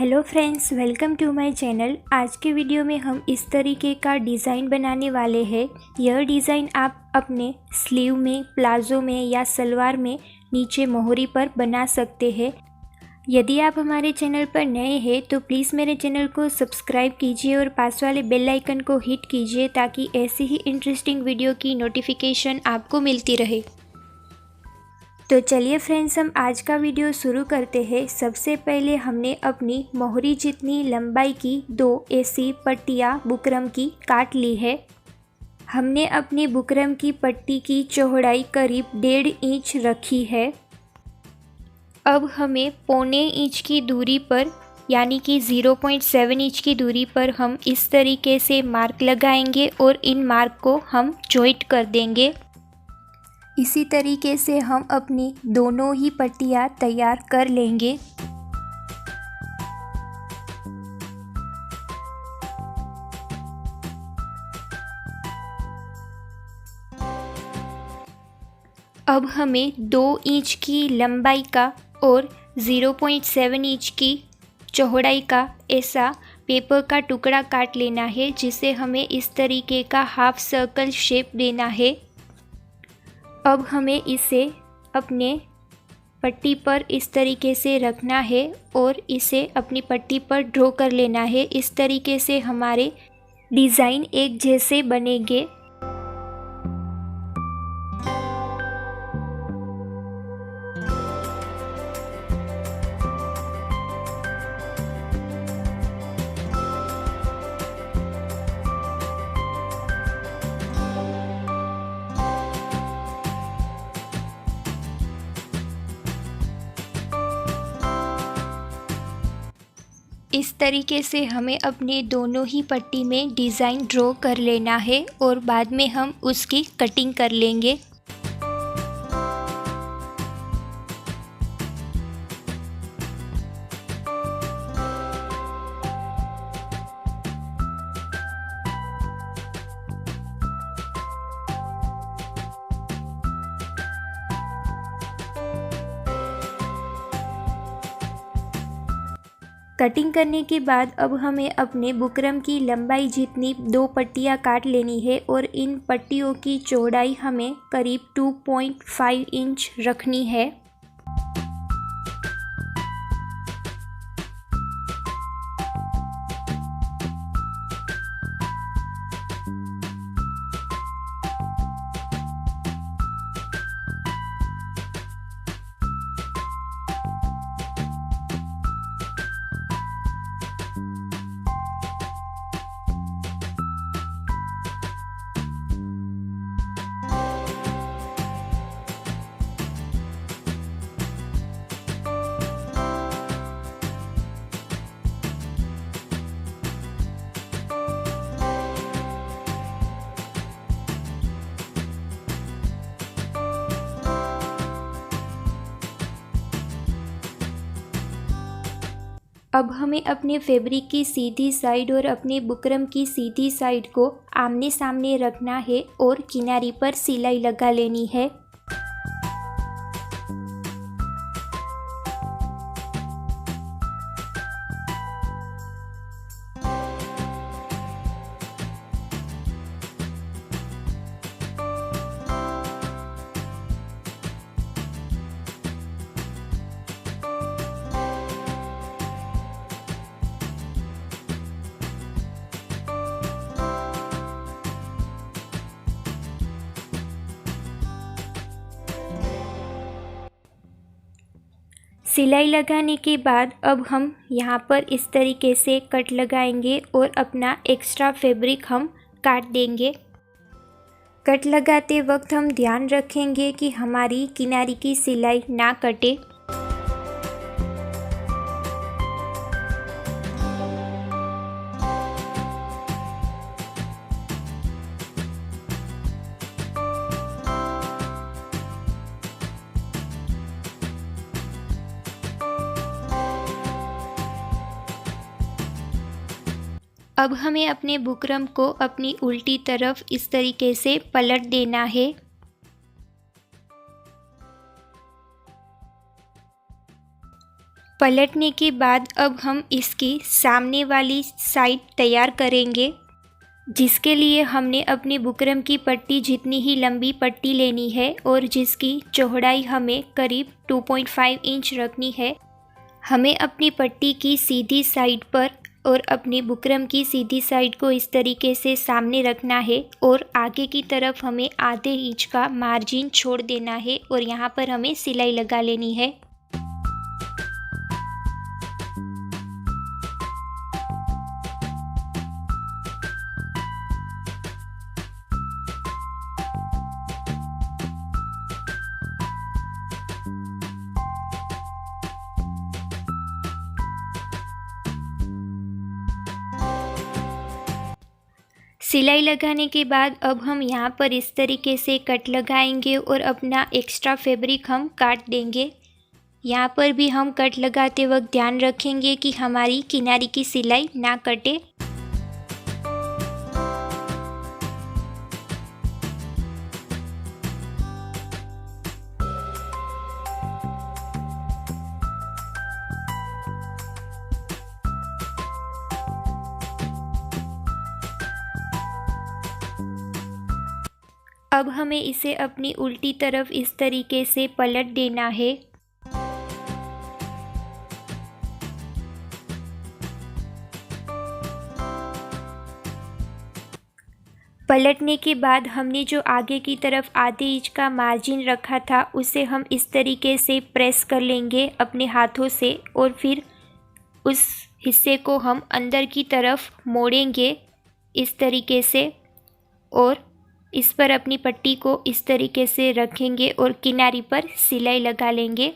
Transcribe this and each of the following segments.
Hello friends, welcome to my channel. आज के video में हम इस तरीके का डिज़ाइन बनाने वाले हैं। यह डिज़ाइन आप अपने स्लीव में, प्लाजो में या सलवार में नीचे मोहरी पर बना सकते हैं। यदि आप हमारे चैनल पर नए हैं तो प्लीज़ मेरे चैनल को सब्सक्राइब कीजिए और पास वाले बेल आइकन को हिट कीजिए ताकि ऐसी ही इंटरेस्टिंग वीडियो की नोटिफिकेशन आपको मिलती रहे। तो चलिए फ्रेंड्स, हम आज का वीडियो शुरू करते हैं। सबसे पहले हमने अपनी मोहरी जितनी लंबाई की 2 ऐसी पट्टियाँ बुकरम की काट ली है। हमने अपनी बुकरम की पट्टी की चौड़ाई करीब 1.5 इंच रखी है। अब हमें पौने इंच की दूरी पर यानी कि 0.7 इंच की दूरी पर हम इस तरीके से मार्क लगाएंगे और इन मार्क को हम जॉइंट कर देंगे। इसी तरीके से हम अपनी दोनों ही पट्टियाँ तैयार कर लेंगे। अब हमें 2 इंच की लंबाई का और 0.7 इंच की चौड़ाई का ऐसा पेपर का टुकड़ा काट लेना है, जिसे हमें इस तरीके का हाफ सर्कल शेप देना है। अब हमें इसे अपने पट्टी पर इस तरीके से रखना है और इसे अपनी पट्टी पर ड्रॉ कर लेना है। इस तरीके से हमारे डिज़ाइन एक जैसे बनेंगे। इस तरीके से हमें अपने दोनों ही पट्टी में डिज़ाइन ड्रॉ कर लेना है और बाद में हम उसकी कटिंग कर लेंगे। कटिंग करने के बाद अब हमें अपने बुकरम की लंबाई जितनी 2 पट्टियाँ काट लेनी है और इन पट्टियों की चौड़ाई हमें करीब 2.5 इंच रखनी है। अब हमें अपने फैब्रिक की सीधी साइड और अपने बुकरम की सीधी साइड को आमने सामने रखना है और किनारी पर सिलाई लगा लेनी है। सिलाई लगाने के बाद अब हम यहाँ पर इस तरीके से कट लगाएंगे और अपना एक्स्ट्रा फैब्रिक हम काट देंगे। कट लगाते वक्त हम ध्यान रखेंगे कि हमारी किनारी की सिलाई ना कटे। अब हमें अपने बुकरम को अपनी उल्टी तरफ इस तरीके से पलट देना है। पलटने के बाद अब हम इसकी सामने वाली साइड तैयार करेंगे, जिसके लिए हमने अपनी बुकरम की पट्टी जितनी ही लंबी पट्टी लेनी है और जिसकी चौड़ाई हमें करीब 2.5 इंच रखनी है। हमें अपनी पट्टी की सीधी साइड पर और अपनी बुकरम की सीधी साइड को इस तरीके से सामने रखना है और आगे की तरफ हमें आधे इंच का मार्जिन छोड़ देना है और यहाँ पर हमें सिलाई लगा लेनी है। सिलाई लगाने के बाद अब हम यहाँ पर इस तरीके से कट लगाएंगे और अपना एक्स्ट्रा फैब्रिक हम काट देंगे। यहाँ पर भी हम कट लगाते वक्त ध्यान रखेंगे कि हमारी किनारी की सिलाई ना कटे। अब हमें इसे अपनी उल्टी तरफ इस तरीके से पलट देना है। पलटने के बाद हमने जो आगे की तरफ आधे इंच का मार्जिन रखा था उसे हम इस तरीके से प्रेस कर लेंगे अपने हाथों से और फिर उस हिस्से को हम अंदर की तरफ मोड़ेंगे इस तरीके से और इस पर अपनी पट्टी को इस तरीके से रखेंगे और किनारी पर सिलाई लगा लेंगे।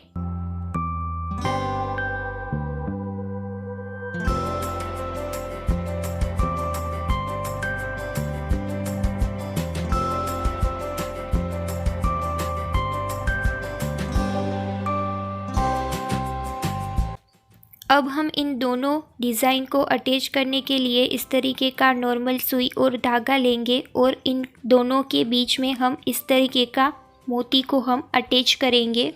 अब हम इन दोनों डिज़ाइन को अटैच करने के लिए इस तरीके का नॉर्मल सुई और धागा लेंगे और इन दोनों के बीच में हम इस तरीके का मोती को हम अटैच करेंगे।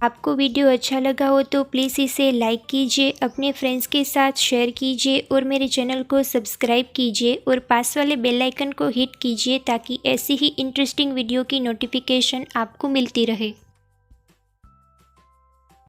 आपको वीडियो अच्छा लगा हो तो प्लीज़ इसे लाइक कीजिए, अपने फ्रेंड्स के साथ शेयर कीजिए और मेरे चैनल को सब्सक्राइब कीजिए और पास वाले बेल आइकन को हिट कीजिए ताकि ऐसी ही इंटरेस्टिंग वीडियो की नोटिफिकेशन आपको मिलती रहे।